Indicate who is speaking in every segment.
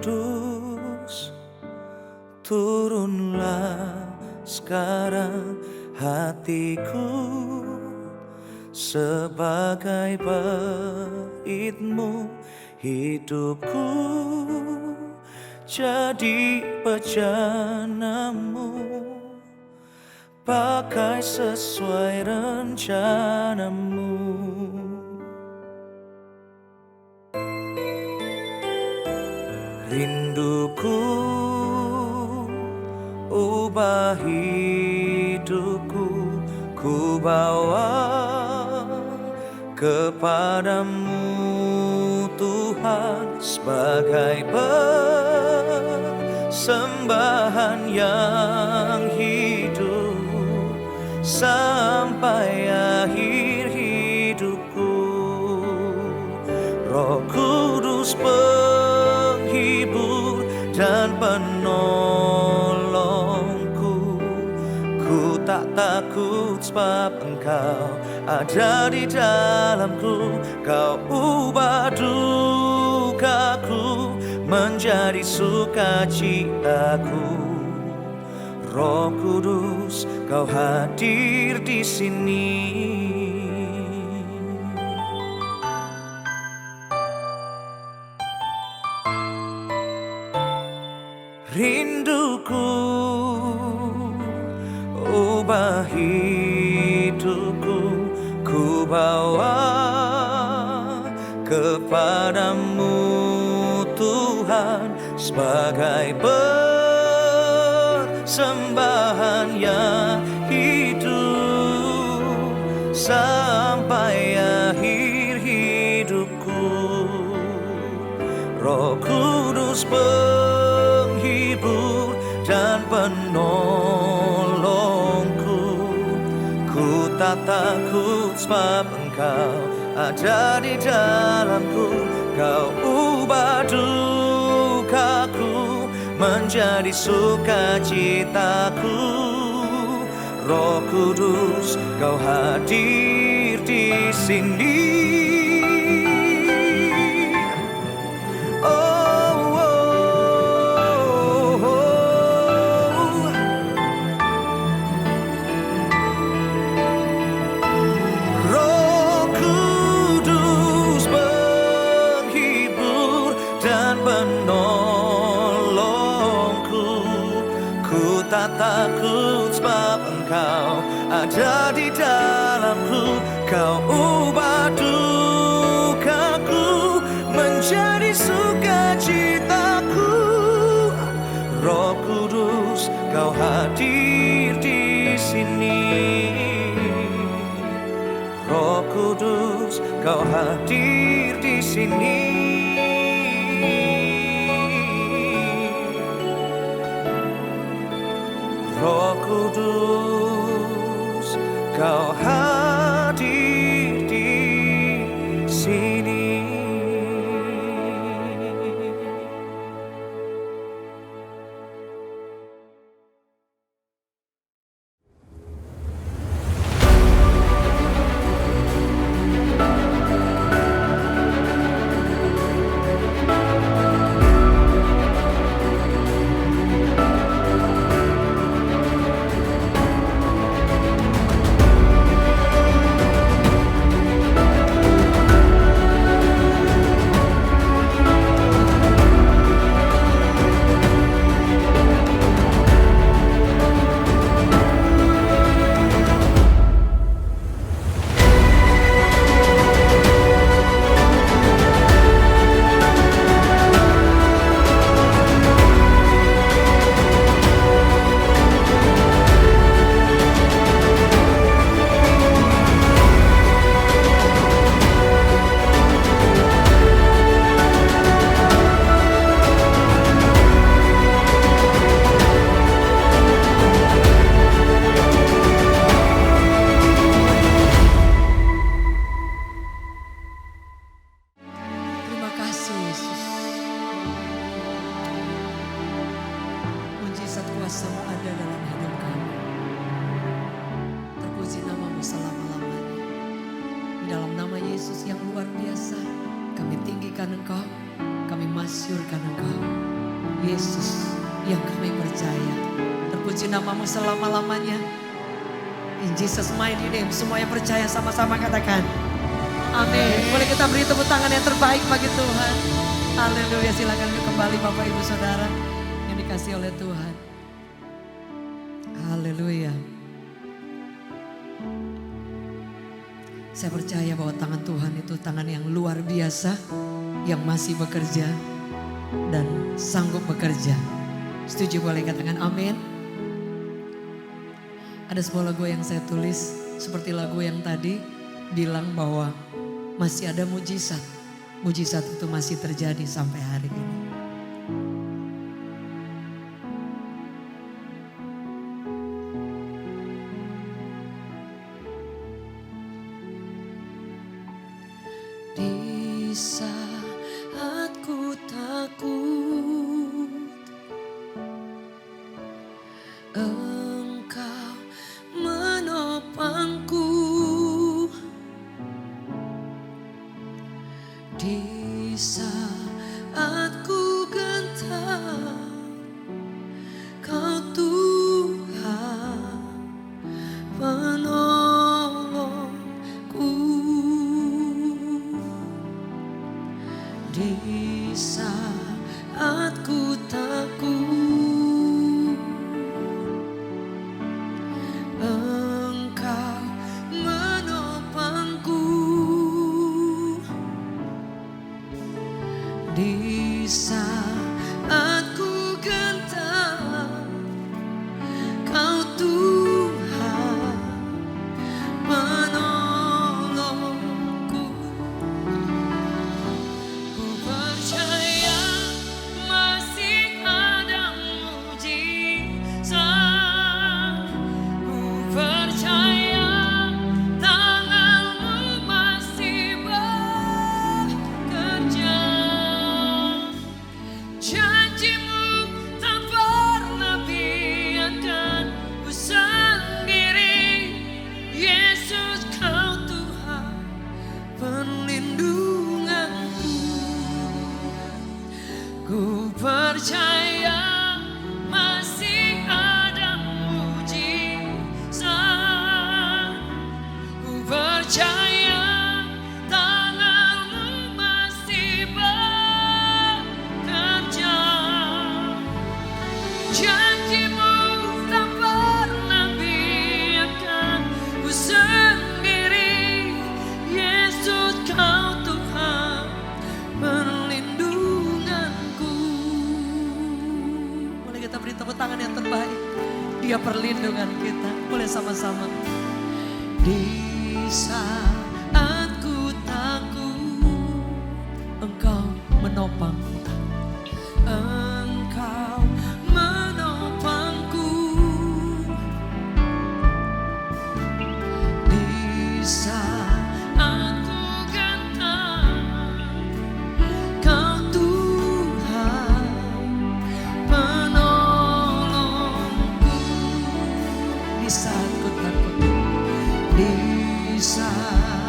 Speaker 1: Kudus, turunlah sekarang hatiku sebagai bait-Mu, hidupku jadi bejana-Mu, pakai sesuai rencana-Mu. Rinduku ubah hidupku, ku bawa kepadamu Tuhan sebagai persembahan yang hidup sampai akhir hidupku. Roh Kudus penghibur dan penolongku, ku tak takut sebab Engkau ada di dalamku. Kau ubah dukaku menjadi sukacitaku. Roh Kudus, Kau hadir di sini. Rinduku ubah hidupku, ku bawa kepadamu Tuhan sebagai persembahan yang hidup sampai akhir hidupku. Roh Kudus penghibur dan penolongku, ku tak takut sebab Engkau ada di dalamku. Kau ubah dukaku menjadi sukacitaku. Roh Kudus, Kau hadir di sini. Tak takut sebab Engkau ada di dalamku. Kau ubah dukaku menjadi sukacitaku. Roh Kudus, Kau hadir di sini. Roh Kudus, Kau hadir di sini. Roh Kudus, Kau hadir di sini.
Speaker 2: kuasa-Mu ada dalam hidup kami. Terpuji nama-Mu selama-lamanya. Di dalam nama Yesus yang luar biasa, kami tinggikan Engkau, kami masyurkan Engkau. Yesus yang kami percaya. Terpuji namamu selama-lamanya. In Jesus mighty name, semua yang percaya sama-sama katakan amin. Boleh kita beri tepuk tangan yang terbaik bagi Tuhan. Haleluya, silakan kembali Bapak Ibu Saudara yang dikasih oleh Tuhan. Haleluya. Saya percaya bahwa tangan Tuhan itu tangan yang luar biasa, yang masih bekerja dan sanggup bekerja. Setuju boleh katakan amin. Ada sebuah lagu yang saya tulis seperti lagu yang tadi bilang bahwa masih ada mujizat. Mujizat itu masih terjadi sampai hari ini. Di saat ku takut, Engkau menopangku. Di saat ku gentar, Kau Tuhan penolongku. Di saat ku takut, Engkau menopangku. Di saat ku gentar, Kau Tuhan penolongku. Ku percaya masih ada mujizat. Ku percaya tangan-Mu masih bekerja. Janji-Mu tak pernah biarkan ku sendiri. Yesus, Kau Tuhan perlindunganku. Ku percaya masih ada mujizat. Ku percaya tangan-Mu masih bekerja. Janji-Mu tak pernah biarkan ku sendiri. Yesus, Kau Tuhan perlindunganku. Boleh kita beri tepuk tangan yang terbaik. Dia perlindungan kita. Boleh sama-sama. Di saat ku takut, Engkau menopangku. Engkau menopangku. Di saat ku gentar, Kau Tuhan penolongku. Di saat ku takut, di saat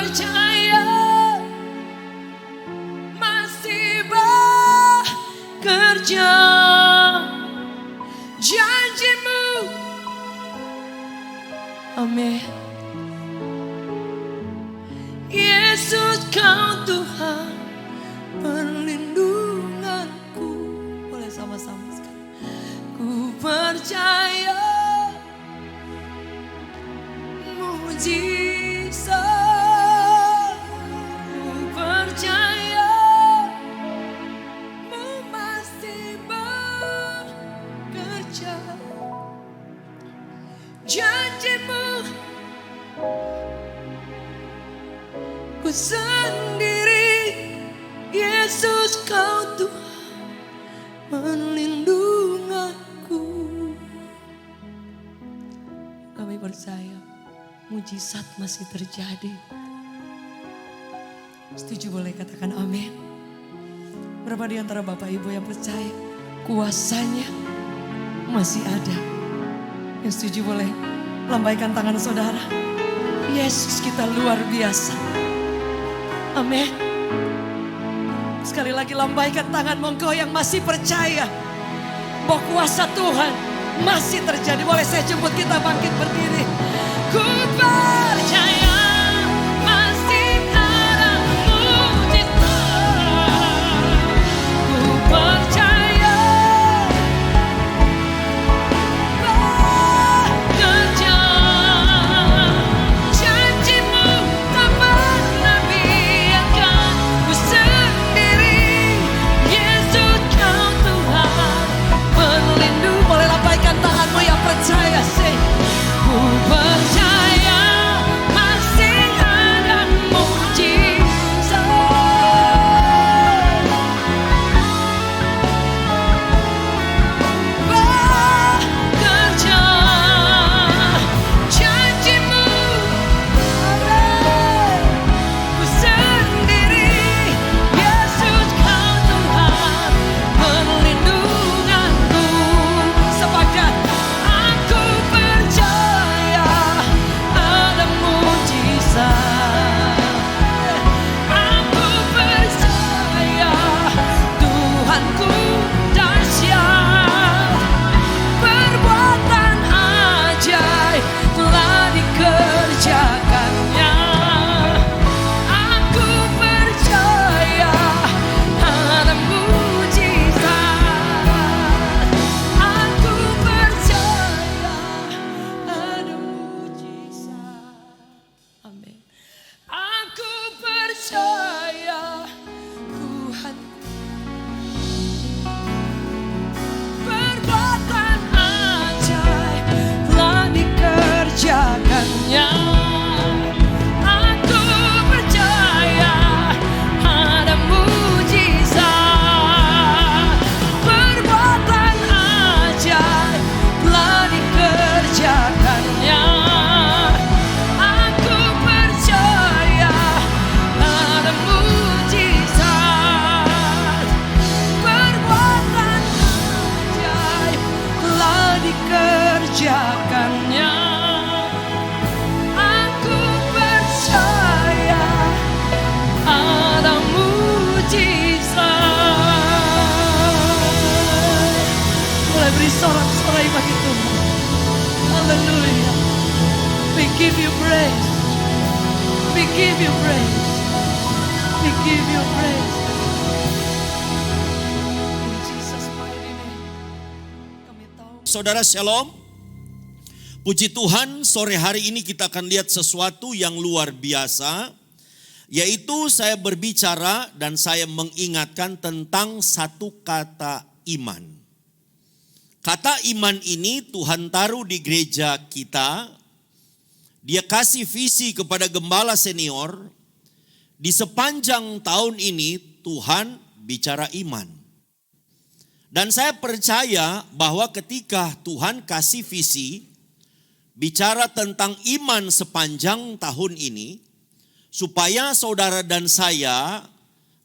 Speaker 2: percaya masih bekerja. Janjimu, amin. Yesus, kau Tuhan perlindunganku. Boleh sama-sama sekali. Ku percaya mujizat, ku percaya mu masih bekerja. Janjimu, ku sendiri. Yesus, kau Tuhan melindungiku. Kami percaya mujizat masih terjadi. Setuju boleh katakan amin. Berapa di antara Bapak Ibu yang percaya kuasanya masih ada? Yang setuju boleh lambaikan tangan saudara. Yesus kita luar biasa. Amin. Sekali lagi lambaikan tangan engkau yang masih percaya bahwa kuasa Tuhan masih terjadi. Boleh saya jemput kita bangkit berdiri. Ku percaya masih ada mujizat. Ku percaya bekerja. Janjimu tak pernah biarkan ku sendiri. Yesus, kau Tuhan pelindung. Boleh lambaikan tanganmu yang percaya sih. Ku percaya masih ada mujizat. Bekerja. Janjimu ku sendiri. Yesus, kau Tuhan perlindunganku. Sepakat. Aku percaya ada mujizat. Aku percaya Tuhanku dahsyat. Perbuatan ajaib telah dikerjakannya. Aku percaya ada mujizat. Aku percaya ada mujizat. Amin. Aku percaya Tuhan perbuatan ajaib telah dikerjakannya. Aku percaya ada mujizat. Perbuatan ajaib telah dikerjakannya. Aku percaya ada mujizat. Perbuatan ajaib telah dikerjakannya. Aku percaya ada mujizat. Mulai beri sorak-sorai bagi Tuhan. Haleluya. We give you praise. We give you praise. We give you praise. In Jesus' mighty name. Kami tahu.
Speaker 3: Saudara Shalom, puji Tuhan sore hari ini kita akan lihat sesuatu yang luar biasa. Yaitu saya berbicara dan saya mengingatkan tentang satu kata iman. Kata iman ini Tuhan taruh di gereja kita. Dia kasih visi kepada gembala senior. Di sepanjang tahun ini Tuhan bicara iman. Dan saya percaya bahwa ketika Tuhan kasih visi, bicara tentang iman sepanjang tahun ini, supaya saudara dan saya,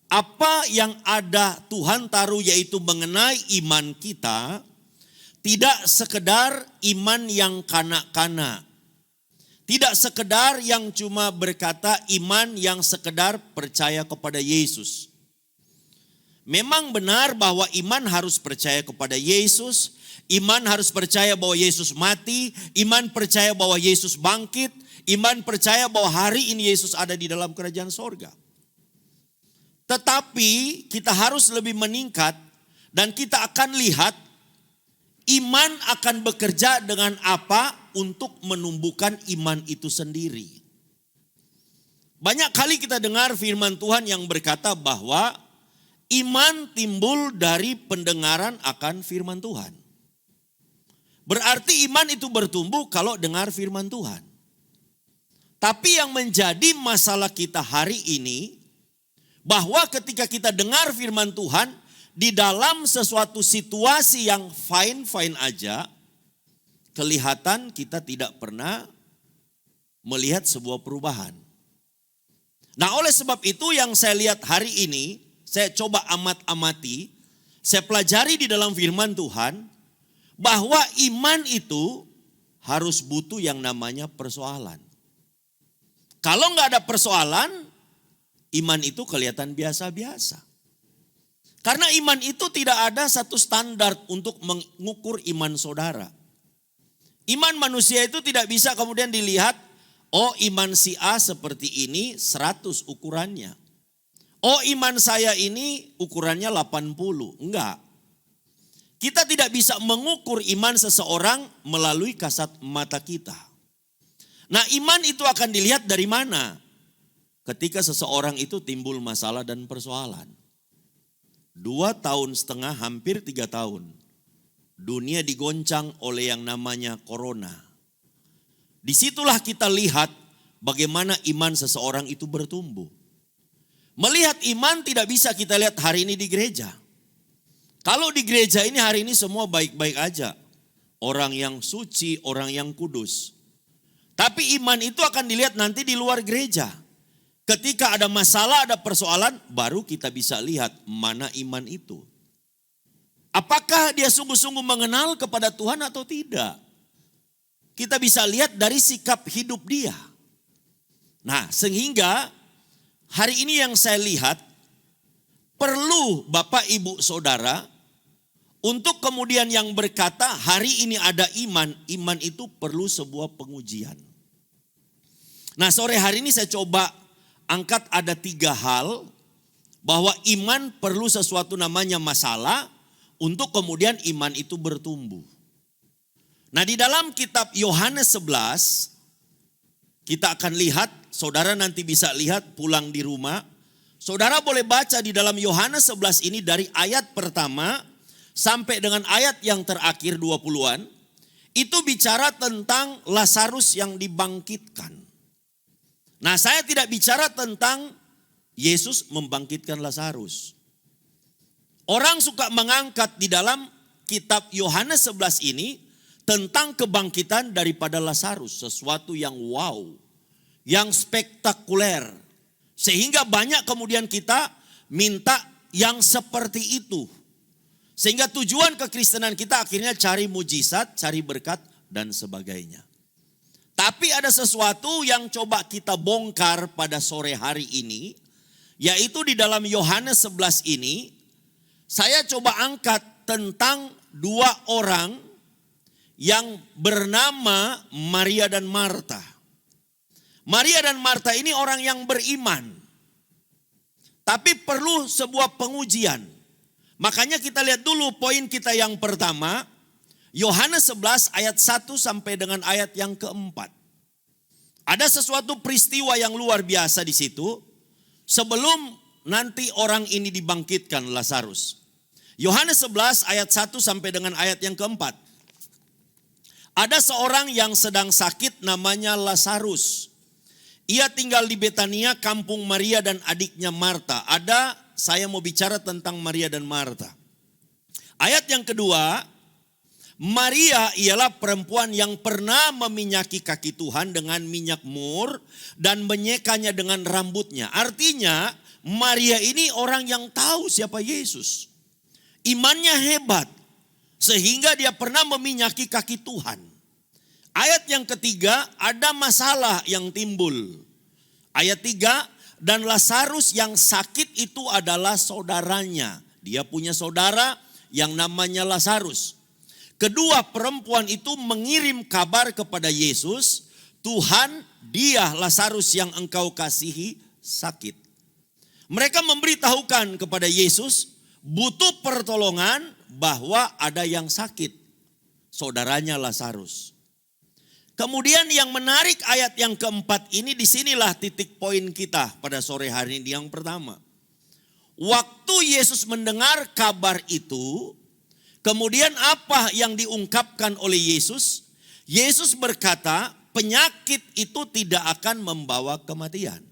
Speaker 3: apa yang ada Tuhan taruh yaitu mengenai iman kita, tidak sekedar iman yang kanak-kanak. Tidak sekedar yang cuma berkata iman yang sekedar percaya kepada Yesus. Memang benar bahwa iman harus percaya kepada Yesus, iman harus percaya bahwa Yesus mati, iman percaya bahwa Yesus bangkit, iman percaya bahwa hari ini Yesus ada di dalam kerajaan sorga. Tetapi kita harus lebih meningkat dan kita akan lihat iman akan bekerja dengan apa untuk menumbuhkan iman itu sendiri. Banyak kali kita dengar firman Tuhan yang berkata bahwa iman timbul dari pendengaran akan firman Tuhan. Berarti iman itu bertumbuh kalau dengar firman Tuhan. Tapi yang menjadi masalah kita hari ini, bahwa ketika kita dengar firman Tuhan, di dalam sesuatu situasi yang fine-fine aja, kelihatan kita tidak pernah melihat sebuah perubahan. Nah, oleh sebab itu yang saya lihat hari ini, saya coba amati, saya pelajari di dalam firman Tuhan, bahwa iman itu harus butuh yang namanya persoalan. Kalau nggak ada persoalan, iman itu kelihatan biasa-biasa. Karena iman itu tidak ada satu standar untuk mengukur iman saudara. Iman manusia itu tidak bisa kemudian dilihat, oh iman si A seperti ini 100 ukurannya. Oh iman saya ini ukurannya 80, enggak. Kita tidak bisa mengukur iman seseorang melalui kasat mata kita. Nah, iman itu akan dilihat dari mana? Ketika seseorang itu timbul masalah dan persoalan. 2,5 tahun, hampir 3 tahun. Dunia digoncang oleh yang namanya corona. Disitulah kita lihat bagaimana iman seseorang itu bertumbuh. Melihat iman tidak bisa kita lihat hari ini di gereja. Kalau di gereja ini hari ini semua baik-baik aja. Orang yang suci, orang yang kudus. Tapi iman itu akan dilihat nanti di luar gereja. Ketika ada masalah, ada persoalan, baru kita bisa lihat mana iman itu. Apakah dia sungguh-sungguh mengenal kepada Tuhan atau tidak? Kita bisa lihat dari sikap hidup dia. Nah, sehingga hari ini yang saya lihat, perlu Bapak Ibu Saudara, untuk kemudian yang berkata hari ini ada iman, iman itu perlu sebuah pengujian. Nah, sore hari ini saya coba angkat ada 3 hal bahwa iman perlu sesuatu namanya masalah untuk kemudian iman itu bertumbuh. Nah, di dalam kitab Yohanes 11 kita akan lihat, saudara nanti bisa lihat pulang di rumah. Saudara boleh baca di dalam Yohanes 11 ini dari ayat pertama sampai dengan ayat yang terakhir 20-an. Itu bicara tentang Lazarus yang dibangkitkan. Nah, saya tidak bicara tentang Yesus membangkitkan Lazarus. Orang suka mengangkat di dalam kitab Yohanes 11 ini tentang kebangkitan daripada Lazarus. Sesuatu yang wow, yang spektakuler. Sehingga banyak kemudian kita minta yang seperti itu. Sehingga tujuan kekristenan kita akhirnya cari mujizat, cari berkat dan sebagainya. Tapi ada sesuatu yang coba kita bongkar pada sore hari ini, yaitu di dalam Yohanes 11 ini, saya coba angkat tentang 2 orang yang bernama Maria dan Marta. Maria dan Marta ini orang yang beriman, tapi perlu sebuah pengujian. Makanya kita lihat dulu poin kita yang pertama, Yohanes 11 ayat 1 sampai dengan ayat yang keempat. Ada sesuatu peristiwa yang luar biasa di situ sebelum nanti orang ini dibangkitkan Lazarus. Yohanes 11 ayat 1 sampai dengan ayat yang keempat. Ada seorang yang sedang sakit namanya Lazarus. Ia tinggal di Betania, kampung Maria dan adiknya Marta. Saya mau bicara tentang Maria dan Marta. Ayat yang kedua, Maria ialah perempuan yang pernah meminyaki kaki Tuhan dengan minyak mur dan menyekanya dengan rambutnya. Artinya Maria ini orang yang tahu siapa Yesus. Imannya hebat sehingga dia pernah meminyaki kaki Tuhan. Ayat yang ketiga, ada masalah yang timbul. Ayat 3, dan Lazarus yang sakit itu adalah saudaranya. Dia punya saudara yang namanya Lazarus. Kedua perempuan itu mengirim kabar kepada Yesus, Tuhan, dia Lazarus yang engkau kasihi sakit. Mereka memberitahukan kepada Yesus, butuh pertolongan bahwa ada yang sakit. Saudaranya Lazarus. Kemudian yang menarik ayat yang keempat ini, disinilah titik poin kita pada sore hari ini yang pertama. Waktu Yesus mendengar kabar itu, kemudian apa yang diungkapkan oleh Yesus? Yesus berkata, penyakit itu tidak akan membawa kematian.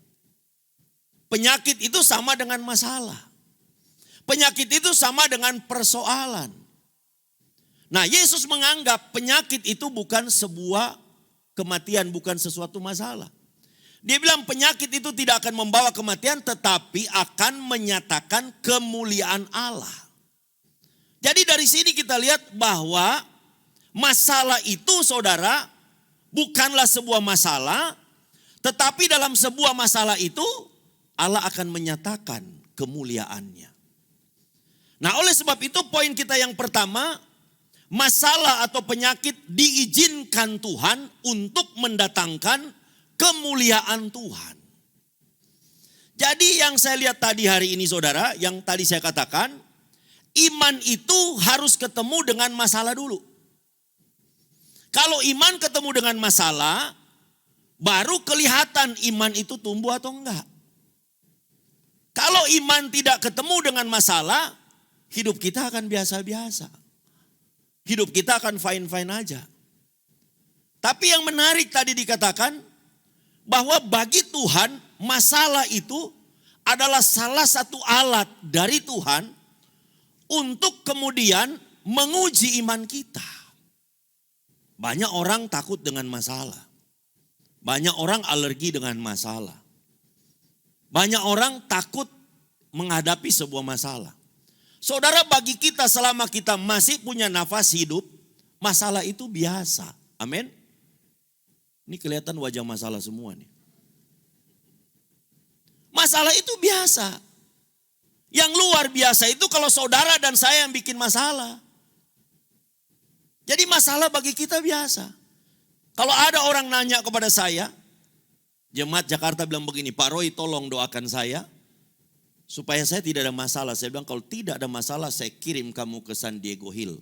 Speaker 3: Penyakit itu sama dengan masalah. Penyakit itu sama dengan persoalan. Nah, Yesus menganggap penyakit itu bukan sebuah kematian, bukan sesuatu masalah. Dia bilang penyakit itu tidak akan membawa kematian, tetapi akan menyatakan kemuliaan Allah. Jadi dari sini kita lihat bahwa masalah itu, saudara, bukanlah sebuah masalah, tetapi dalam sebuah masalah itu Allah akan menyatakan kemuliaannya. Nah, oleh sebab itu poin kita yang pertama, masalah atau penyakit diizinkan Tuhan untuk mendatangkan kemuliaan Tuhan. Jadi yang saya lihat tadi hari ini, saudara, yang tadi saya katakan, iman itu harus ketemu dengan masalah dulu. Kalau iman ketemu dengan masalah, baru kelihatan iman itu tumbuh atau enggak. Kalau iman tidak ketemu dengan masalah, hidup kita akan biasa-biasa. Hidup kita akan fine-fine aja. Tapi yang menarik tadi dikatakan, bahwa bagi Tuhan masalah itu adalah salah satu alat dari Tuhan untuk kemudian menguji iman kita. Banyak orang takut dengan masalah. Banyak orang alergi dengan masalah. Banyak orang takut menghadapi sebuah masalah. Saudara, bagi kita selama kita masih punya nafas hidup, masalah itu biasa. Amin. Ini kelihatan wajah masalah semua nih. Masalah itu biasa. Yang luar biasa itu kalau saudara dan saya yang bikin masalah. Jadi masalah bagi kita biasa. Kalau ada orang nanya kepada saya, Jemaat Jakarta bilang begini, Pak Roy tolong doakan saya supaya saya tidak ada masalah. Saya bilang kalau tidak ada masalah saya kirim kamu ke San Diego Hill.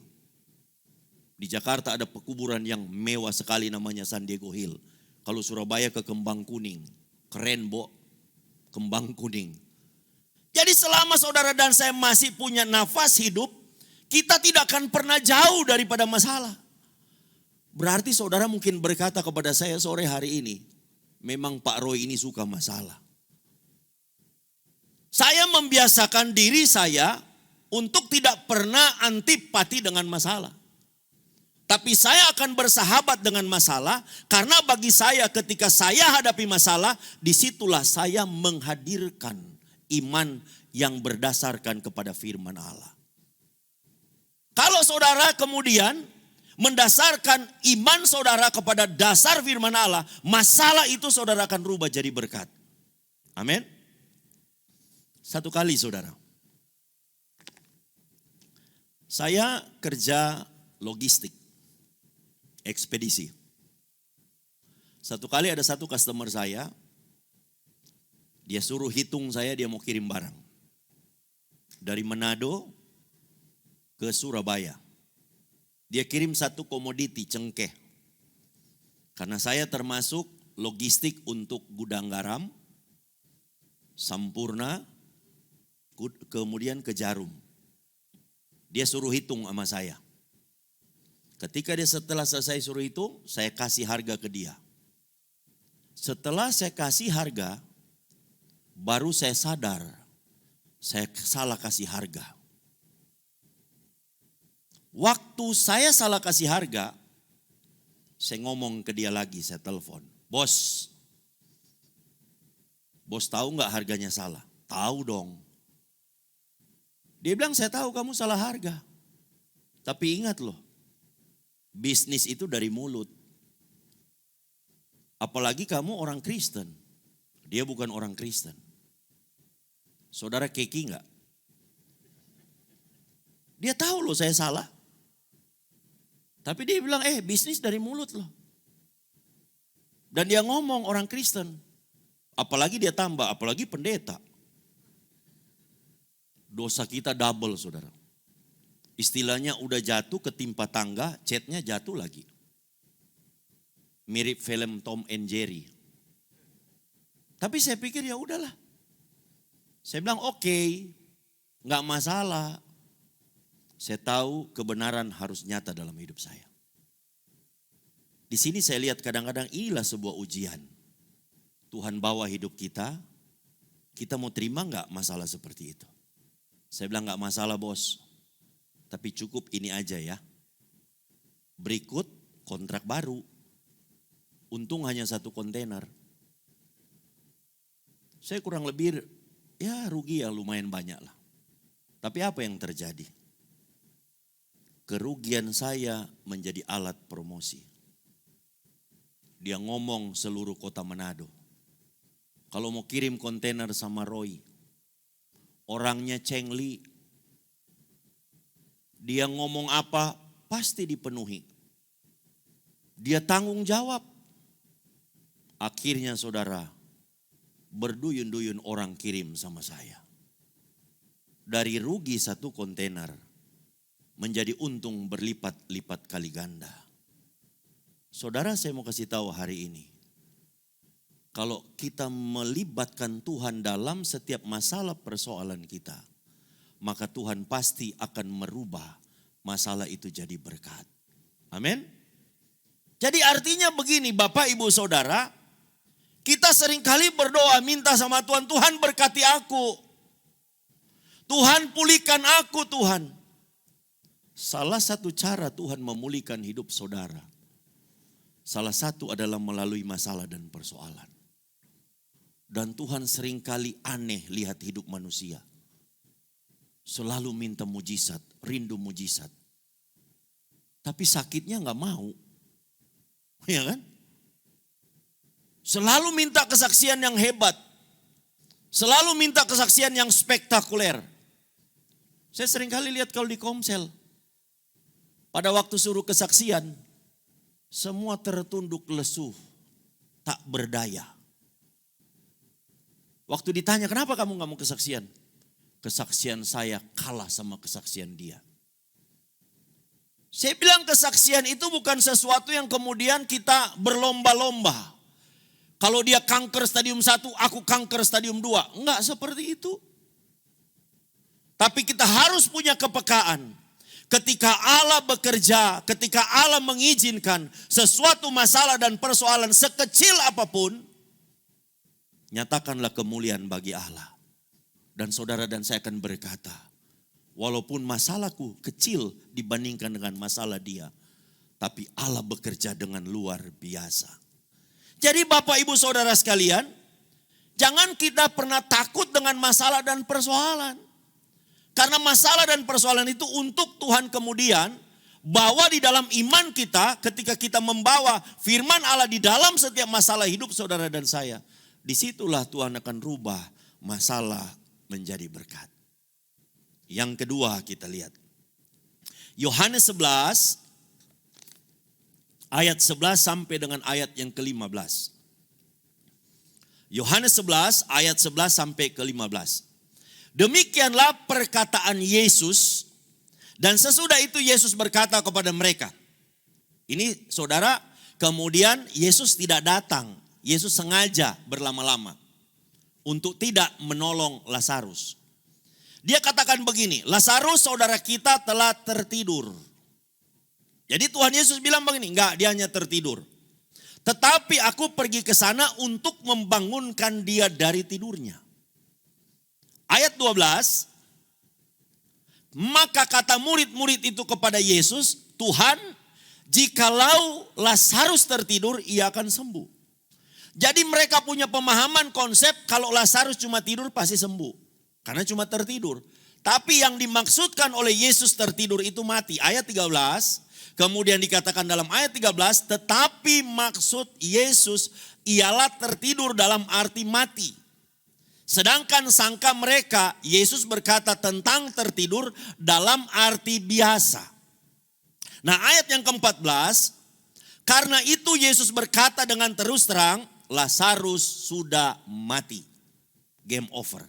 Speaker 3: Di Jakarta ada pekuburan yang mewah sekali namanya San Diego Hill. Kalau Surabaya ke Kembang Kuning. Keren, Bo. Kembang Kuning. Jadi selama saudara dan saya masih punya nafas hidup, kita tidak akan pernah jauh daripada masalah. Berarti saudara mungkin berkata kepada saya sore hari ini, memang Pak Roy ini suka masalah. Saya membiasakan diri saya untuk tidak pernah antipati dengan masalah. Tapi saya akan bersahabat dengan masalah karena bagi saya ketika saya hadapi masalah, disitulah saya menghadirkan iman yang berdasarkan kepada firman Allah. Kalau saudara kemudian mendasarkan iman saudara kepada dasar firman Allah, masalah itu saudara akan rubah jadi berkat. Amin. Satu kali saudara, saya kerja logistik, ekspedisi. Satu kali ada satu customer saya, dia suruh hitung saya dia mau kirim barang. Dari Manado ke Surabaya. Dia kirim satu komoditi cengkeh. Karena saya termasuk logistik untuk gudang garam, Sampurna, kemudian ke Jarum. Dia suruh hitung sama saya. Ketika dia setelah selesai suruh hitung, saya kasih harga ke dia. Setelah saya kasih harga, baru saya sadar saya salah kasih harga. Waktu saya salah kasih harga, saya ngomong ke dia lagi, saya telepon. Bos tahu gak harganya salah? Tahu dong. Dia bilang saya tahu kamu salah harga. Tapi ingat loh, bisnis itu dari mulut. Apalagi kamu orang Kristen. Dia bukan orang Kristen. Saudara keki enggak? Dia tahu loh saya salah. Tapi dia bilang, bisnis dari mulut loh. Dan dia ngomong orang Kristen. Apalagi dia tambah, apalagi pendeta. Dosa kita double saudara. Istilahnya udah jatuh ketimpa tangga, catnya jatuh lagi. Mirip film Tom and Jerry. Tapi saya pikir ya udahlah. Saya bilang oke, nggak masalah. Saya tahu kebenaran harus nyata dalam hidup saya. Di sini saya lihat kadang-kadang inilah sebuah ujian. Tuhan bawa hidup kita mau terima nggak masalah seperti itu? Saya bilang nggak masalah bos, tapi cukup ini aja ya. Berikut kontrak baru. Untung hanya 1 kontainer. Saya kurang lebih ya rugi ya lumayan banyak lah. Tapi apa yang terjadi? Kerugian saya menjadi alat promosi. Dia ngomong seluruh kota Manado. Kalau mau kirim kontainer sama Roy, orangnya Cheng Li, dia ngomong apa pasti dipenuhi. Dia tanggung jawab. Akhirnya saudara, berduyun-duyun orang kirim sama saya. Dari rugi 1 kontainer, menjadi untung berlipat-lipat kali ganda. Saudara saya mau kasih tahu hari ini. Kalau kita melibatkan Tuhan dalam setiap masalah persoalan kita, maka Tuhan pasti akan merubah masalah itu jadi berkat. Amin. Jadi artinya begini Bapak Ibu Saudara, kita seringkali berdoa minta sama Tuhan, Tuhan berkati aku. Tuhan pulihkan aku Tuhan. Salah satu cara Tuhan memulihkan hidup saudara, salah satu adalah melalui masalah dan persoalan. Dan Tuhan seringkali aneh lihat hidup manusia. Selalu minta mujizat, rindu mujizat. Tapi sakitnya gak mau. Ya kan? Selalu minta kesaksian yang hebat. Selalu minta kesaksian yang spektakuler. Saya seringkali lihat kalau di Komsel. Pada waktu suruh kesaksian, semua tertunduk lesu, tak berdaya. Waktu ditanya, kenapa kamu gak mau kesaksian? Kesaksian saya kalah sama kesaksian dia. Saya bilang kesaksian itu bukan sesuatu yang kemudian kita berlomba-lomba. Kalau dia kanker stadium 1, aku kanker stadium 2. Enggak seperti itu. Tapi kita harus punya kepekaan. Ketika Allah bekerja, ketika Allah mengizinkan sesuatu masalah dan persoalan sekecil apapun, nyatakanlah kemuliaan bagi Allah. Dan saudara dan saya akan berkata, walaupun masalahku kecil dibandingkan dengan masalah dia, tapi Allah bekerja dengan luar biasa. Jadi Bapak Ibu Saudara sekalian, jangan kita pernah takut dengan masalah dan persoalan. Karena masalah dan persoalan itu untuk Tuhan kemudian bawa di dalam iman kita ketika kita membawa firman Allah di dalam setiap masalah hidup saudara dan saya. Disitulah Tuhan akan rubah masalah menjadi berkat. Yang kedua kita lihat. Yohanes 11 ayat 11 sampai dengan ayat yang ke-15. Yohanes 11 ayat 11 sampai ke-15. Demikianlah perkataan Yesus dan sesudah itu Yesus berkata kepada mereka. Ini saudara, kemudian Yesus tidak datang. Yesus sengaja berlama-lama untuk tidak menolong Lazarus. Dia katakan begini, Lazarus saudara kita telah tertidur. Jadi Tuhan Yesus bilang begini, enggak, dia hanya tertidur. Tetapi aku pergi ke sana untuk membangunkan dia dari tidurnya. Ayat 12, maka kata murid-murid itu kepada Yesus, Tuhan, jikalau Lazarus tertidur, ia akan sembuh. Jadi mereka punya pemahaman konsep kalau Lazarus cuma tidur pasti sembuh. Karena cuma tertidur. Tapi yang dimaksudkan oleh Yesus tertidur itu mati. Ayat 13, kemudian dikatakan dalam ayat 13, tetapi maksud Yesus ialah tertidur dalam arti mati. Sedangkan sangka mereka, Yesus berkata tentang tertidur dalam arti biasa. Nah ayat yang ke-14, karena itu Yesus berkata dengan terus terang, Lazarus sudah mati. Game over.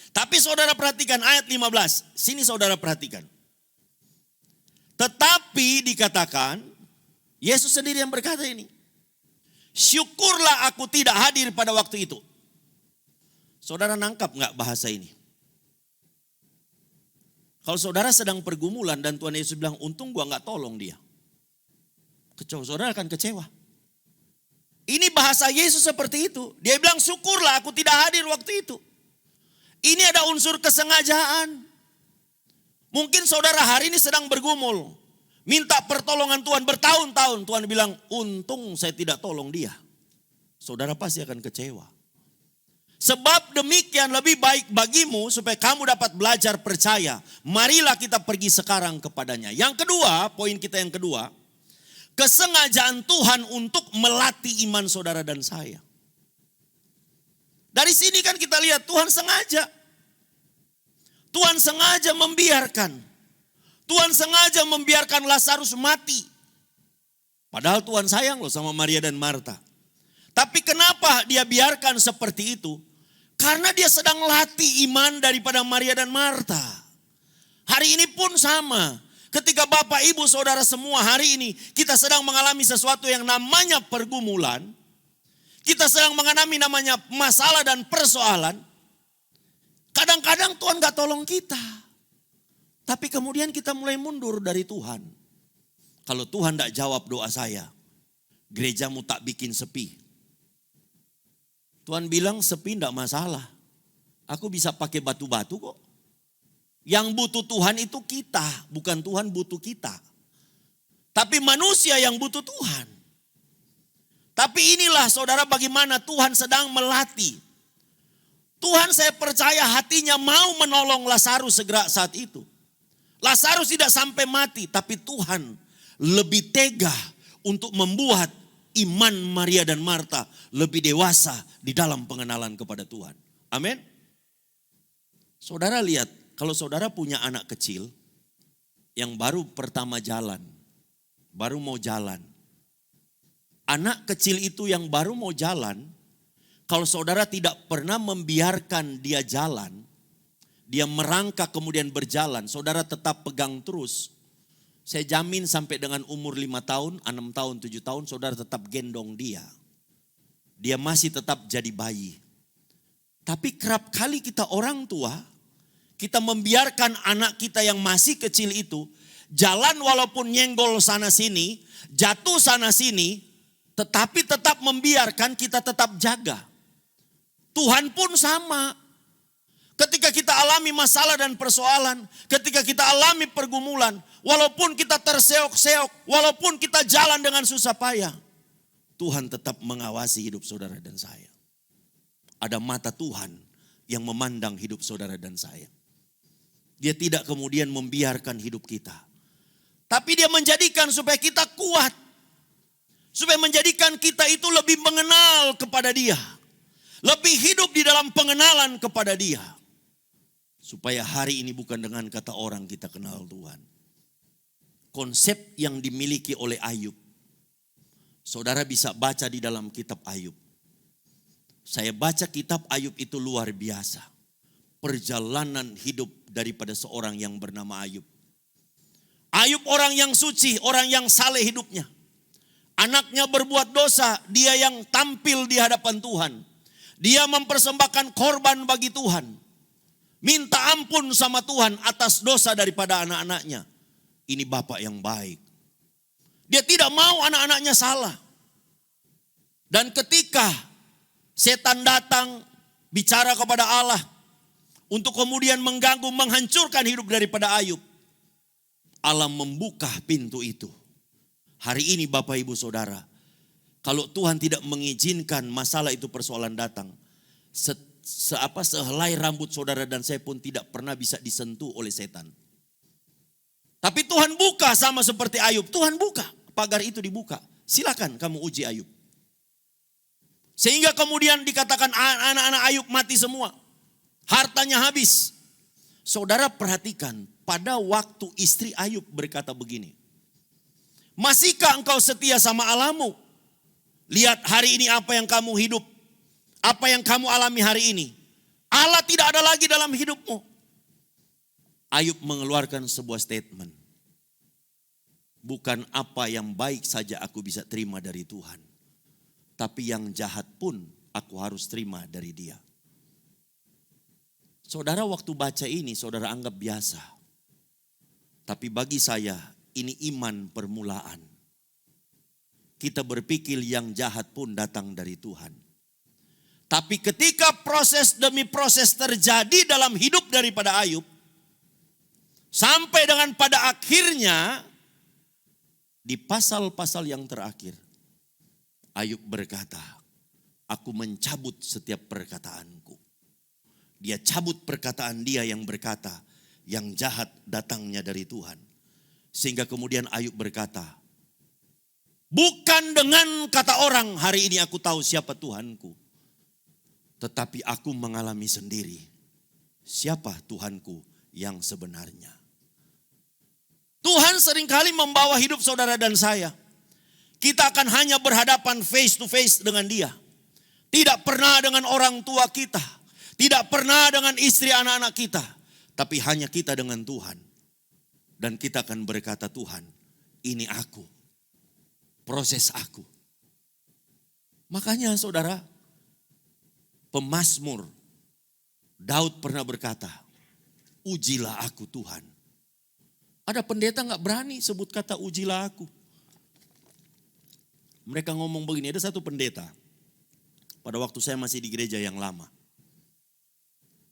Speaker 3: Tapi saudara perhatikan ayat 15. Sini saudara perhatikan. Tetapi dikatakan, Yesus sendiri yang berkata ini. Syukurlah aku tidak hadir pada waktu itu. Saudara nangkap gak bahasa ini? Kalau saudara sedang pergumulan dan Tuhan Yesus bilang, untung gua gak tolong dia. Saudara akan kecewa. Ini bahasa Yesus seperti itu. Dia bilang syukurlah aku tidak hadir waktu itu. Ini ada unsur kesengajaan. Mungkin saudara hari ini sedang bergumul. Minta pertolongan Tuhan bertahun-tahun. Tuhan bilang untung saya tidak tolong dia. Saudara pasti akan kecewa. Sebab demikian lebih baik bagimu supaya kamu dapat belajar percaya. Marilah kita pergi sekarang kepadanya. Yang kedua, poin kita yang kedua. Kesengajaan Tuhan untuk melatih iman saudara dan saya. Dari sini kan kita lihat Tuhan sengaja. Tuhan sengaja membiarkan. Tuhan sengaja membiarkan Lazarus mati. Padahal Tuhan sayang loh sama Maria dan Marta. Tapi kenapa dia biarkan seperti itu? Karena dia sedang latih iman daripada Maria dan Marta. Hari ini pun sama. Ketika Bapak, Ibu, Saudara semua hari ini kita sedang mengalami sesuatu yang namanya pergumulan. Kita sedang mengalami namanya masalah dan persoalan. Kadang-kadang Tuhan gak tolong kita. Tapi kemudian kita mulai mundur dari Tuhan. Kalau Tuhan gak jawab doa saya, gerejamu tak bikin sepi. Tuhan bilang sepi gak masalah. Aku bisa pakai batu-batu kok. Yang butuh Tuhan itu kita, bukan Tuhan butuh kita. Tapi manusia yang butuh Tuhan. Tapi inilah saudara bagaimana Tuhan sedang melatih. Tuhan saya percaya hatinya mau menolong Lazarus segera saat itu. Lazarus tidak sampai mati, tapi Tuhan lebih tega untuk membuat iman Maria dan Marta lebih dewasa di dalam pengenalan kepada Tuhan. Amin. Saudara lihat, kalau saudara punya anak kecil yang baru pertama jalan, baru mau jalan. Anak kecil itu yang baru mau jalan, kalau saudara tidak pernah membiarkan dia jalan, dia merangkak kemudian berjalan, saudara tetap pegang terus. Saya jamin sampai dengan umur 5 tahun, 6 tahun, 7 tahun, saudara tetap gendong dia. Dia masih tetap jadi bayi. Tapi kerap kali kita orang tua, kita membiarkan anak kita yang masih kecil itu, jalan walaupun nyenggol sana sini, jatuh sana sini, tetapi tetap membiarkan kita tetap jaga. Tuhan pun sama. Ketika kita alami masalah dan persoalan, ketika kita alami pergumulan, walaupun kita terseok-seok, walaupun kita jalan dengan susah payah, Tuhan tetap mengawasi hidup saudara dan saya. Ada mata Tuhan yang memandang hidup saudara dan saya. Dia tidak kemudian membiarkan hidup kita. Tapi dia menjadikan supaya kita kuat. Supaya menjadikan kita itu lebih mengenal kepada dia. Lebih hidup di dalam pengenalan kepada dia. Supaya hari ini bukan dengan kata orang kita kenal Tuhan. Konsep yang dimiliki oleh Ayub. Saudara bisa baca di dalam kitab Ayub. Saya baca kitab Ayub itu luar biasa. Perjalanan hidup daripada seorang yang bernama Ayub. Ayub orang yang suci, orang yang saleh hidupnya. Anaknya berbuat dosa, dia yang tampil di hadapan Tuhan. Dia mempersembahkan korban bagi Tuhan. Minta ampun sama Tuhan atas dosa daripada anak-anaknya. Ini bapak yang baik. Dia tidak mau anak-anaknya salah. Dan ketika setan datang bicara kepada Allah untuk kemudian mengganggu, menghancurkan hidup daripada Ayub, Allah membuka pintu itu. Hari ini Bapak Ibu Saudara, kalau Tuhan tidak mengizinkan masalah itu persoalan datang, sehelai rambut saudara dan saya pun tidak pernah bisa disentuh oleh setan. Tapi Tuhan buka sama seperti Ayub. Tuhan buka, pagar itu dibuka. Silakan kamu uji Ayub. Sehingga kemudian dikatakan anak-anak Ayub mati semua. Hartanya habis. Saudara perhatikan, pada waktu istri Ayub berkata begini. Masihkah engkau setia sama Allahmu? Lihat hari ini apa yang kamu hidup. Apa yang kamu alami hari ini. Allah tidak ada lagi dalam hidupmu. Ayub mengeluarkan sebuah statement. Bukan apa yang baik saja aku bisa terima dari Tuhan. Tapi yang jahat pun aku harus terima dari Dia. Saudara waktu baca ini saudara anggap biasa. Tapi bagi saya ini iman permulaan. Kita berpikir yang jahat pun datang dari Tuhan. Tapi ketika proses demi proses terjadi dalam hidup daripada Ayub. Sampai dengan pada akhirnya di pasal-pasal yang terakhir. Ayub berkata, aku mencabut setiap perkataanku. Dia cabut perkataan dia yang berkata, yang jahat datangnya dari Tuhan. Sehingga kemudian Ayub berkata, bukan dengan kata orang hari ini aku tahu siapa Tuhanku. Tetapi aku mengalami sendiri siapa Tuhanku yang sebenarnya. Tuhan seringkali membawa hidup saudara dan saya. Kita akan hanya berhadapan face to face dengan Dia. Tidak pernah dengan orang tua kita. Tidak pernah dengan istri anak-anak kita. Tapi hanya kita dengan Tuhan. Dan kita akan berkata, Tuhan, ini aku. Proses aku. Makanya saudara, pemazmur Daud pernah berkata, ujilah aku Tuhan. Ada pendeta gak berani sebut kata ujilah aku. Mereka ngomong begini, ada satu pendeta. Pada waktu saya masih di gereja yang lama.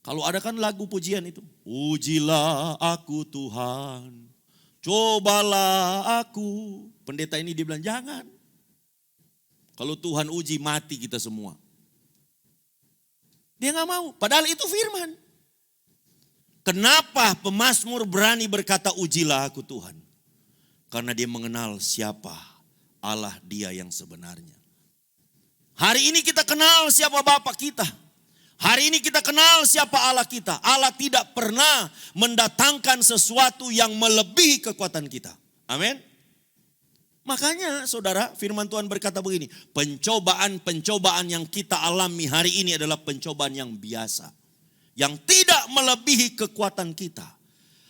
Speaker 3: Kalau ada kan lagu pujian itu. Ujilah aku Tuhan, cobalah aku. Pendeta ini dia bilang jangan. Kalau Tuhan uji mati kita semua. Dia gak mau, padahal itu firman. Kenapa pemazmur berani berkata ujilah aku Tuhan? Karena dia mengenal siapa Allah dia yang sebenarnya. Hari ini kita kenal siapa Bapa kita. Hari ini kita kenal siapa Allah kita. Allah tidak pernah mendatangkan sesuatu yang melebihi kekuatan kita. Amin. Makanya saudara, firman Tuhan berkata begini, pencobaan-pencobaan yang kita alami hari ini adalah pencobaan yang biasa. Yang tidak melebihi kekuatan kita.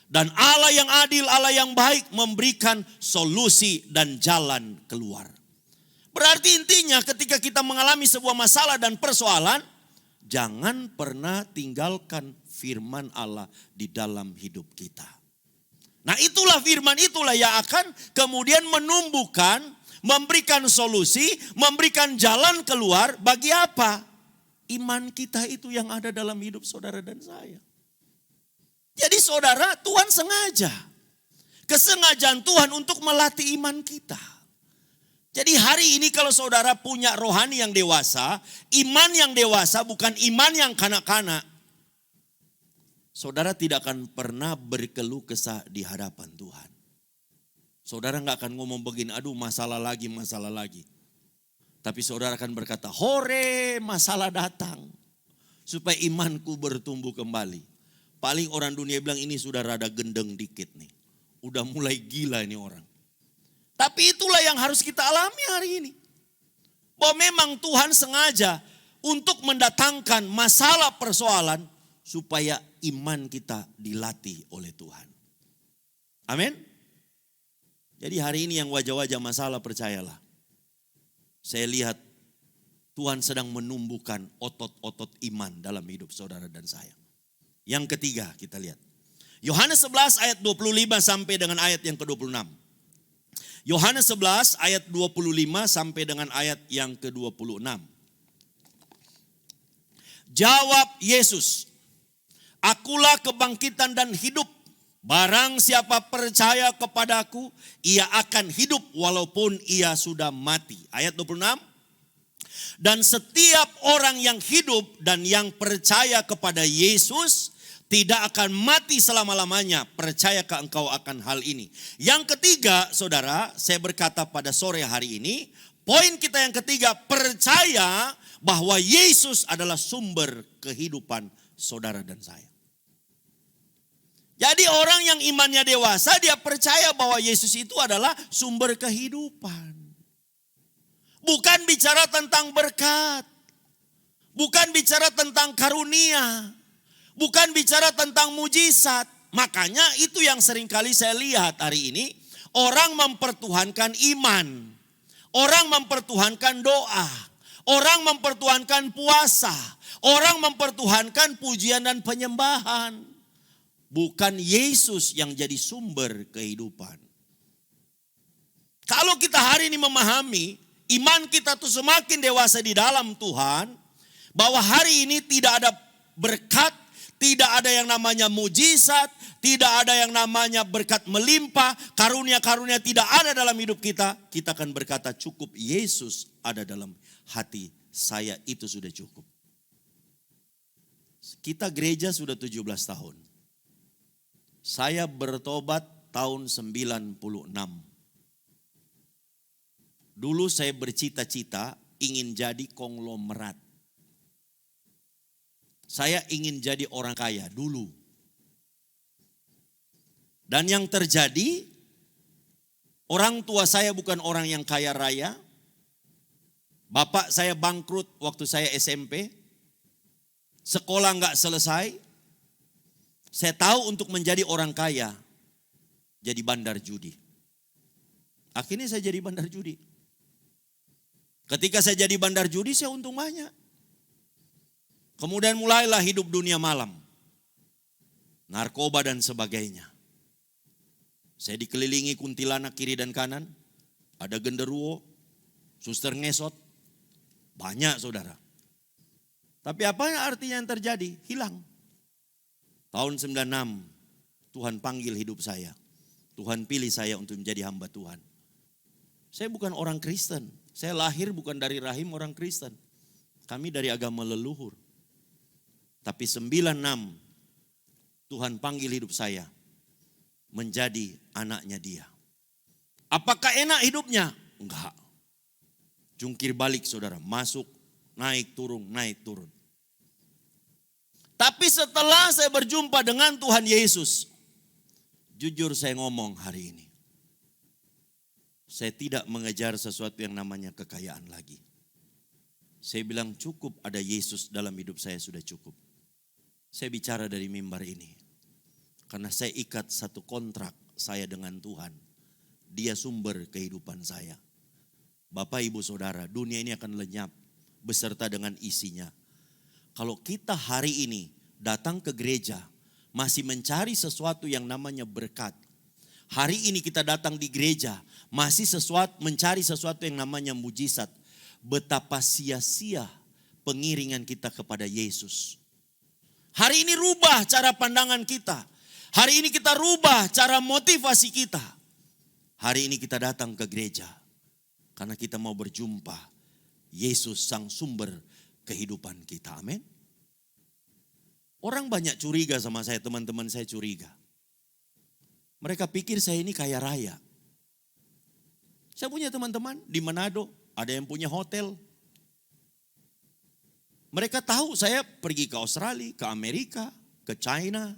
Speaker 3: Dan Allah yang adil, Allah yang baik memberikan solusi dan jalan keluar. Berarti intinya ketika kita mengalami sebuah masalah dan persoalan, jangan pernah tinggalkan firman Allah di dalam hidup kita. Nah itulah firman, itulah yang akan kemudian menumbuhkan, memberikan solusi, memberikan jalan keluar bagi apa? Iman kita itu yang ada dalam hidup saudara dan saya. Jadi saudara, Tuhan sengaja. Kesengajaan Tuhan untuk melatih iman kita. Jadi hari ini kalau saudara punya rohani yang dewasa, iman yang dewasa bukan iman yang kanak-kanak. Saudara tidak akan pernah berkeluh kesah di hadapan Tuhan. Saudara gak akan ngomong begini, aduh masalah lagi, masalah lagi. Tapi saudara akan berkata, hore masalah datang. Supaya imanku bertumbuh kembali. Paling orang dunia bilang ini sudah rada gendeng dikit nih. Udah mulai gila ini orang. Tapi itulah yang harus kita alami hari ini. Bahwa memang Tuhan sengaja untuk mendatangkan masalah persoalan. Supaya iman kita dilatih oleh Tuhan. Amin. Jadi hari ini yang wajah-wajah masalah percayalah. Saya lihat Tuhan sedang menumbuhkan otot-otot iman dalam hidup saudara dan saya. Yang ketiga kita lihat. Yohanes 11 ayat 25 sampai dengan ayat yang ke-26. Yohanes 11 ayat 25 sampai dengan ayat yang ke-26. Jawab Yesus, akulah kebangkitan dan hidup. Barang siapa percaya kepadaku, ia akan hidup walaupun ia sudah mati. Ayat 26. Dan setiap orang yang hidup dan yang percaya kepada Yesus tidak akan mati selama-lamanya. Percayakah engkau akan hal ini? Yang ketiga, saudara, saya berkata pada sore hari ini, poin kita yang ketiga, percaya bahwa Yesus adalah sumber kehidupan saudara dan saya. Jadi orang yang imannya dewasa, dia percaya bahwa Yesus itu adalah sumber kehidupan. Bukan bicara tentang berkat. Bukan bicara tentang karunia. Bukan bicara tentang mujizat. Makanya itu yang seringkali saya lihat hari ini. Orang mempertuhankan iman. Orang mempertuhankan doa. Orang mempertuhankan puasa. Orang mempertuhankan pujian dan penyembahan. Bukan Yesus yang jadi sumber kehidupan. Kalau kita hari ini memahami, iman kita tuh semakin dewasa di dalam Tuhan, bahwa hari ini tidak ada berkat, tidak ada yang namanya mujizat, tidak ada yang namanya berkat melimpah, karunia-karunia tidak ada dalam hidup kita, kita akan berkata cukup Yesus ada dalam hati saya, itu sudah cukup. Kita gereja sudah 17 tahun. Saya bertobat tahun 96. Dulu saya bercita-cita ingin jadi konglomerat. Saya ingin jadi orang kaya dulu. Dan yang terjadi, orang tua saya bukan orang yang kaya raya. Bapak saya bangkrut waktu saya SMP. Sekolah nggak selesai. Saya tahu untuk menjadi orang kaya, jadi bandar judi. Akhirnya saya jadi bandar judi. Ketika saya jadi bandar judi, saya untung banyak. Kemudian mulailah hidup dunia malam. Narkoba dan sebagainya. Saya dikelilingi kuntilanak kiri dan kanan. Ada genderuwo, suster ngesot. Banyak saudara. Tapi apa artinya yang terjadi? Hilang. Tahun 96, Tuhan panggil hidup saya. Tuhan pilih saya untuk menjadi hamba Tuhan. Saya bukan orang Kristen. Saya lahir bukan dari rahim orang Kristen. Kami dari agama leluhur. Tapi 96, Tuhan panggil hidup saya menjadi anaknya Dia. Apakah enak hidupnya? Enggak. Jungkir balik saudara, masuk, naik turun, naik turun. Tapi setelah saya berjumpa dengan Tuhan Yesus, jujur saya ngomong hari ini, saya tidak mengejar sesuatu yang namanya kekayaan lagi. Saya bilang cukup ada Yesus dalam hidup saya sudah cukup. Saya bicara dari mimbar ini, karena saya ikat satu kontrak saya dengan Tuhan. Dia sumber kehidupan saya. Bapak, Ibu, Saudara, dunia ini akan lenyap beserta dengan isinya. Kalau kita hari ini datang ke gereja masih mencari sesuatu yang namanya berkat. Hari ini kita datang di gereja masih mencari sesuatu yang namanya mujizat. Betapa sia-sia pengiringan kita kepada Yesus. Hari ini rubah cara pandangan kita. Hari ini kita rubah cara motivasi kita. Hari ini kita datang ke gereja karena kita mau berjumpa Yesus sang sumber kehidupan kita. Amin. Orang banyak curiga sama saya, teman-teman saya curiga. Mereka pikir saya ini kaya raya. Saya punya teman-teman di Manado, ada yang punya hotel. Mereka tahu saya pergi ke Australia, ke Amerika, ke China.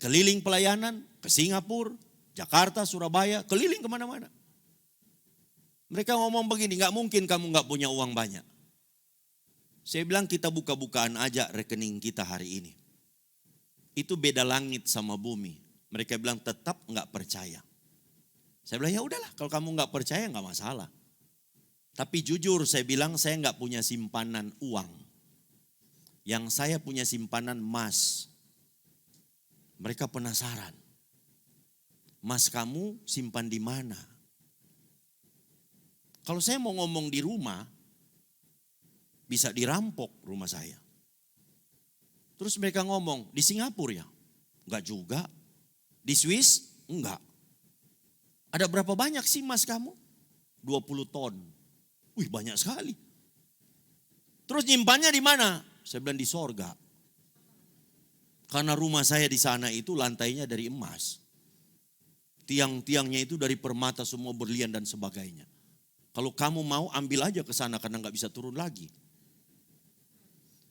Speaker 3: Keliling pelayanan, ke Singapura, Jakarta, Surabaya, keliling kemana-mana. Mereka ngomong begini, gak mungkin kamu gak punya uang banyak. Saya bilang kita buka-bukaan aja rekening kita hari ini. Itu beda langit sama bumi. Mereka bilang tetap gak percaya. Saya bilang ya udahlah kalau kamu gak percaya gak masalah. Tapi jujur saya bilang saya gak punya simpanan uang. Yang saya punya simpanan emas. Mereka penasaran. Mas kamu simpan di mana? Kalau saya mau ngomong di rumah, bisa dirampok rumah saya. Terus mereka ngomong, di Singapura ya? Enggak juga. Di Swiss? Enggak. Ada berapa banyak sih emas kamu? 20 ton. Wih banyak sekali. Terus nyimpannya di mana? Saya bilang di sorga. Karena rumah saya di sana itu lantainya dari emas. Tiang-tiangnya itu dari permata semua berlian dan sebagainya. Kalau kamu mau ambil aja ke sana karena nggak bisa turun lagi.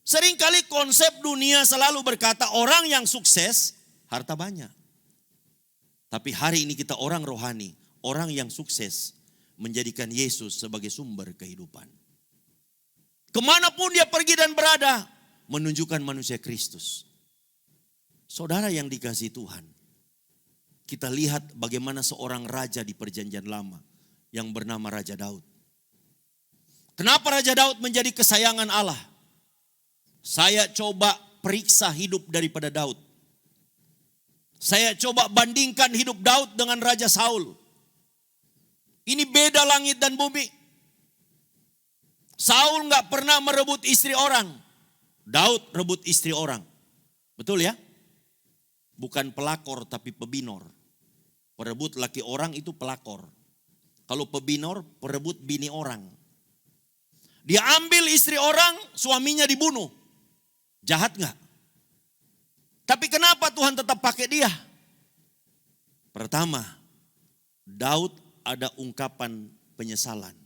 Speaker 3: Seringkali konsep dunia selalu berkata orang yang sukses harta banyak. Tapi hari ini kita orang rohani, orang yang sukses menjadikan Yesus sebagai sumber kehidupan. Kemanapun dia pergi dan berada, menunjukkan manusia Kristus. Saudara yang dikasihi Tuhan, kita lihat bagaimana seorang raja di perjanjian lama yang bernama Raja Daud. Kenapa Raja Daud menjadi kesayangan Allah? Saya coba periksa hidup daripada Daud. Saya coba bandingkan hidup Daud dengan Raja Saul. Ini beda langit dan bumi. Saul nggak pernah merebut istri orang. Daud rebut istri orang. Betul ya? Bukan pelakor tapi pebinor. Perebut laki orang itu pelakor. Kalau pebinor, perebut bini orang. Dia ambil istri orang, suaminya dibunuh. Jahat nggak? Tapi kenapa Tuhan tetap pakai dia? Pertama, Daud ada ungkapan penyesalan.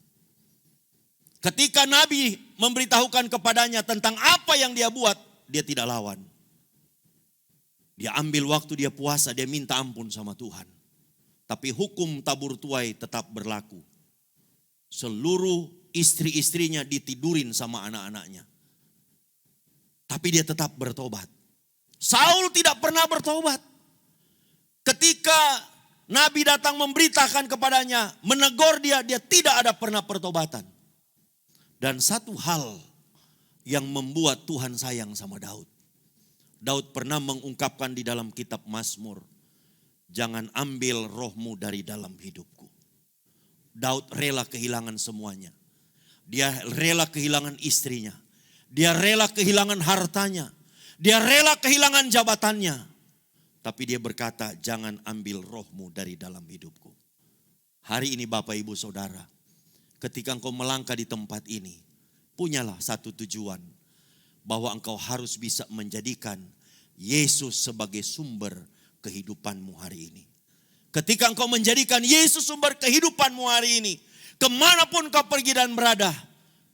Speaker 3: Ketika Nabi memberitahukan kepadanya tentang apa yang dia buat, dia tidak lawan. Dia ambil waktu dia puasa, dia minta ampun sama Tuhan. Tapi hukum tabur tuai tetap berlaku. Seluruh istri-istrinya ditidurin sama anak-anaknya. Tapi dia tetap bertobat. Saul tidak pernah bertobat. Ketika Nabi datang memberitakan kepadanya, menegur dia, dia tidak ada pernah pertobatan. Dan satu hal yang membuat Tuhan sayang sama Daud. Daud pernah mengungkapkan di dalam kitab Mazmur, jangan ambil rohmu dari dalam hidupku. Daud rela kehilangan semuanya. Dia rela kehilangan istrinya. Dia rela kehilangan hartanya. Dia rela kehilangan jabatannya. Tapi dia berkata, jangan ambil rohmu dari dalam hidupku. Hari ini Bapak Ibu Saudara, ketika engkau melangkah di tempat ini, punyalah satu tujuan. Bahwa engkau harus bisa menjadikan Yesus sebagai sumber kehidupanmu hari ini. Ketika engkau menjadikan Yesus sumber kehidupanmu hari ini, kemanapun kau pergi dan berada,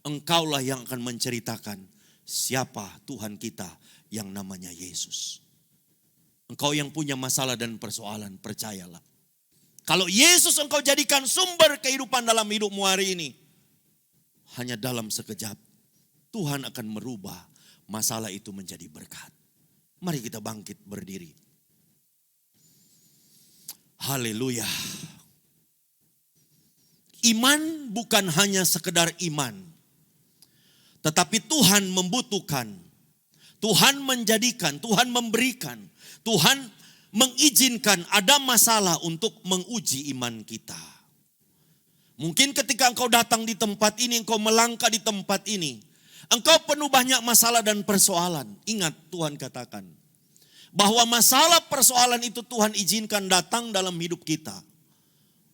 Speaker 3: engkaulah yang akan menceritakan siapa Tuhan kita yang namanya Yesus. Engkau yang punya masalah dan persoalan, percayalah. Kalau Yesus engkau jadikan sumber kehidupan dalam hidupmu hari ini, hanya dalam sekejap Tuhan akan merubah masalah itu menjadi berkat. Mari kita bangkit berdiri. Haleluya. Iman bukan hanya sekedar iman. Tetapi Tuhan membutuhkan, Tuhan menjadikan, Tuhan memberikan, Tuhan mengizinkan ada masalah untuk menguji iman kita. Mungkin ketika engkau datang di tempat ini, engkau melangkah di tempat ini, engkau penuh banyak masalah dan persoalan. Ingat Tuhan katakan, bahwa masalah persoalan itu Tuhan izinkan datang dalam hidup kita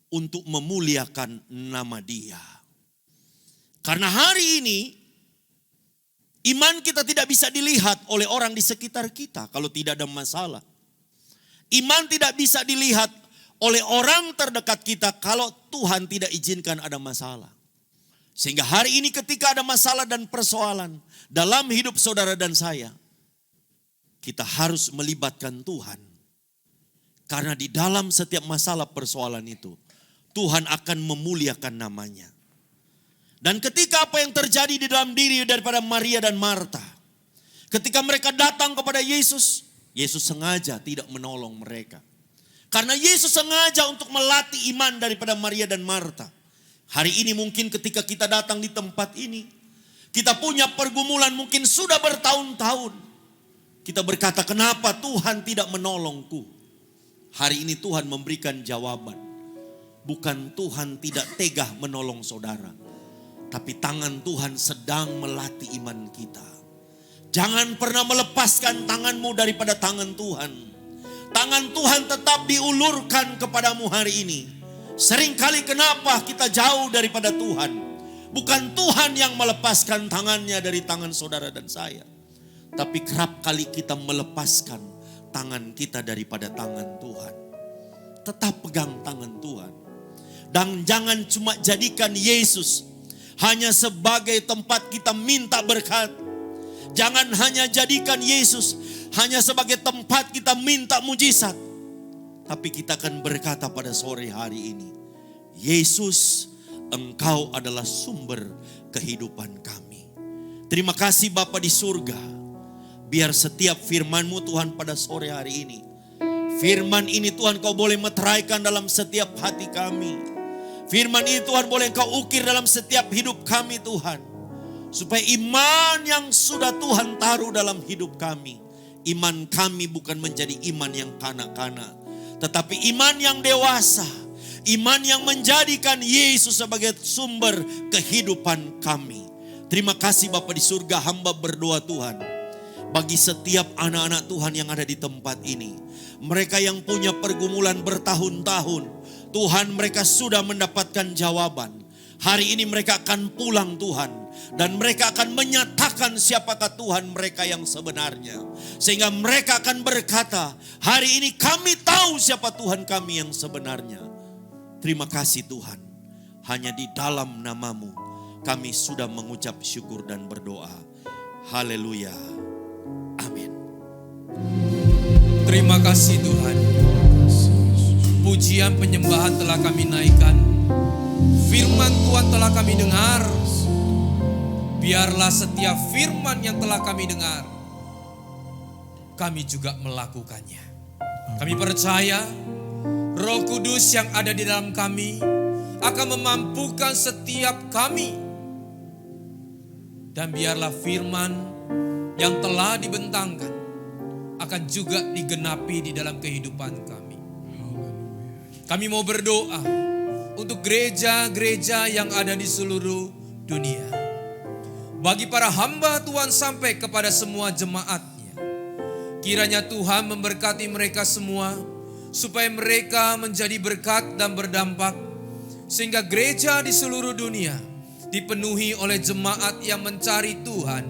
Speaker 3: untuk memuliakan nama Dia. Karena hari ini iman kita tidak bisa dilihat oleh orang di sekitar kita kalau tidak ada masalah. Iman tidak bisa dilihat oleh orang terdekat kita kalau Tuhan tidak izinkan ada masalah. Sehingga hari ini ketika ada masalah dan persoalan dalam hidup saudara dan saya, kita harus melibatkan Tuhan. Karena di dalam setiap masalah persoalan itu, Tuhan akan memuliakan namanya. Dan ketika apa yang terjadi di dalam diri daripada Maria dan Marta, ketika mereka datang kepada Yesus, Yesus sengaja tidak menolong mereka. Karena Yesus sengaja untuk melatih iman daripada Maria dan Marta. Hari ini mungkin ketika kita datang di tempat ini, kita punya pergumulan mungkin sudah bertahun-tahun. Kita berkata, kenapa Tuhan tidak menolongku? Hari ini Tuhan memberikan jawaban. Bukan Tuhan tidak tega menolong saudara, tapi tangan Tuhan sedang melatih iman kita. Jangan pernah melepaskan tanganmu daripada tangan Tuhan. Tangan Tuhan tetap diulurkan kepadamu hari ini. Seringkali kenapa kita jauh daripada Tuhan? Bukan Tuhan yang melepaskan tangannya dari tangan saudara dan saya. Tapi kerap kali kita melepaskan tangan kita daripada tangan Tuhan. Tetap pegang tangan Tuhan. Dan jangan cuma jadikan Yesus hanya sebagai tempat kita minta berkat. Jangan hanya jadikan Yesus hanya sebagai tempat kita minta mujizat. Tapi kita akan berkata pada sore hari ini, Yesus, Engkau adalah sumber kehidupan kami. Terima kasih Bapa di surga. Biar setiap firman-Mu Tuhan pada sore hari ini, firman ini Tuhan Kau boleh meteraikan dalam setiap hati kami. Firman ini Tuhan boleh Kau ukir dalam setiap hidup kami Tuhan. Supaya iman yang sudah Tuhan taruh dalam hidup kami, iman kami bukan menjadi iman yang kanak-kanak, tetapi iman yang dewasa. Iman yang menjadikan Yesus sebagai sumber kehidupan kami. Terima kasih Bapa di surga, hamba berdoa Tuhan. Bagi setiap anak-anak Tuhan yang ada di tempat ini. Mereka yang punya pergumulan bertahun-tahun. Tuhan, mereka sudah mendapatkan jawaban. Hari ini mereka akan pulang Tuhan. Dan mereka akan menyatakan siapakah Tuhan mereka yang sebenarnya. Sehingga mereka akan berkata, hari ini kami tahu siapa Tuhan kami yang sebenarnya. Terima kasih Tuhan. Hanya di dalam nama-Mu kami sudah mengucap syukur dan berdoa. Haleluya. Amin.
Speaker 4: Terima kasih Tuhan. Pujian penyembahan telah kami naikkan. Firman Tuhan telah kami dengar. Biarlah setiap firman yang telah kami dengar, kami juga melakukannya. Kami percaya Roh Kudus yang ada di dalam kami akan memampukan setiap kami. Dan biarlah firman yang telah dibentangkan akan juga digenapi di dalam kehidupan kami. Kami mau berdoa untuk gereja-gereja yang ada di seluruh dunia. Bagi para hamba Tuhan sampai kepada semua jemaatnya. Kiranya Tuhan memberkati mereka semua, supaya mereka menjadi berkat dan berdampak. Sehingga gereja di seluruh dunia dipenuhi oleh jemaat yang mencari Tuhan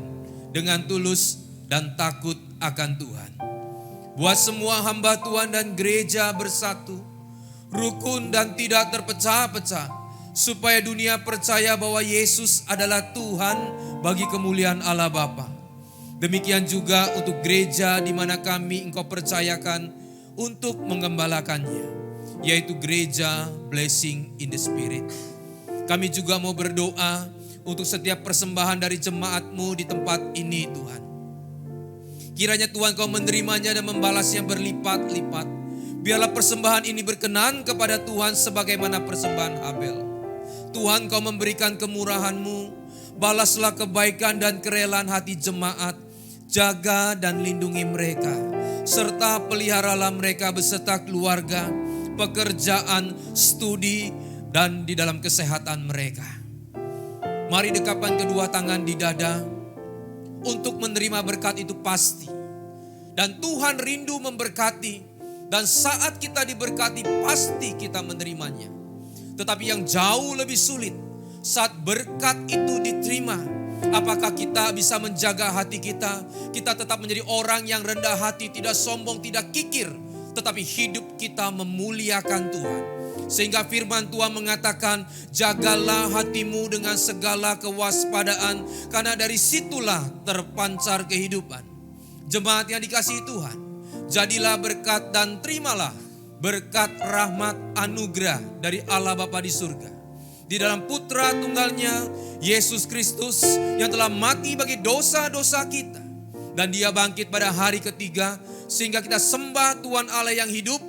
Speaker 4: dengan tulus dan takut akan Tuhan. Buat semua hamba Tuhan dan gereja bersatu, rukun dan tidak terpecah-pecah, supaya dunia percaya bahwa Yesus adalah Tuhan bagi kemuliaan Allah Bapa. Demikian juga untuk gereja di mana kami Engkau percayakan untuk mengembalakannya, yaitu gereja Blessing in the Spirit. Kami juga mau berdoa untuk setiap persembahan dari jemaat-Mu di tempat ini Tuhan. Kiranya Tuhan Kau menerimanya dan membalasnya berlipat-lipat. Biarlah persembahan ini berkenan kepada Tuhan sebagaimana persembahan Habel. Tuhan Kau memberikan kemurahan-Mu, balaslah kebaikan dan kerelaan hati jemaat, jaga dan lindungi mereka, serta peliharalah mereka beserta keluarga, pekerjaan, studi, dan di dalam kesehatan mereka. Mari dekapkan kedua tangan di dada untuk menerima berkat itu pasti. Dan Tuhan rindu memberkati, dan saat kita diberkati pasti kita menerimanya. Tetapi yang jauh lebih sulit saat berkat itu diterima, apakah kita bisa menjaga hati kita? Kita tetap menjadi orang yang rendah hati, tidak sombong, tidak kikir, tetapi hidup kita memuliakan Tuhan. Sehingga firman Tuhan mengatakan, jagalah hatimu dengan segala kewaspadaan, karena dari situlah terpancar kehidupan. Jemaat yang dikasihi Tuhan, jadilah berkat dan terimalah berkat rahmat anugerah dari Allah Bapa di surga. Di dalam Putra Tunggalnya, Yesus Kristus yang telah mati bagi dosa-dosa kita. Dan Dia bangkit pada hari ketiga, sehingga kita sembah Tuhan Allah yang hidup.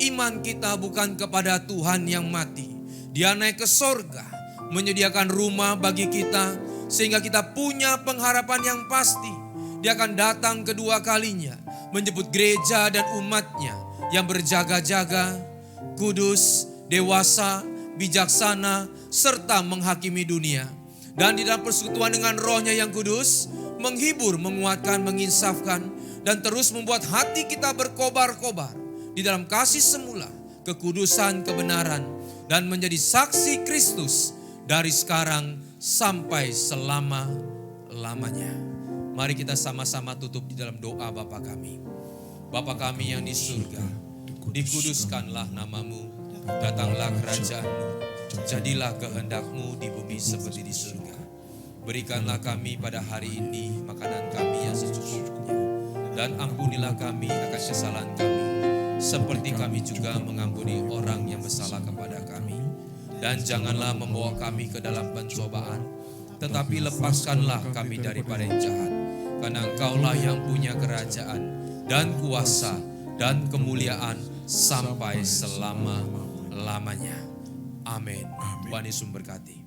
Speaker 4: Iman kita bukan kepada Tuhan yang mati. Dia naik ke sorga, menyediakan rumah bagi kita, sehingga kita punya pengharapan yang pasti. Dia akan datang kedua kalinya, menjemput gereja dan umatnya yang berjaga-jaga, kudus, dewasa, bijaksana, serta menghakimi dunia. Dan di dalam persekutuan dengan Roh-Nya yang kudus, menghibur, menguatkan, menginsafkan, dan terus membuat hati kita berkobar-kobar di dalam kasih semula, kekudusan, kebenaran, dan menjadi saksi Kristus dari sekarang sampai selama-lamanya. Mari kita sama-sama tutup di dalam doa Bapa kami. Bapa kami yang di surga, dikuduskanlah namamu, datanglah kerajaanmu, jadilah kehendak-Mu di bumi seperti di surga. Berikanlah kami pada hari ini makanan kami yang secukupnya, dan ampunilah kami akan kesalahan kami, seperti kami juga mengampuni orang yang bersalah kepada kami. Dan janganlah membawa kami ke dalam pencobaan, tetapi lepaskanlah kami daripada yang jahat. Karena Engkaulah yang punya kerajaan dan kuasa dan kemuliaan sampai selama-lamanya. Amin. Tuhan Yesus memberkati.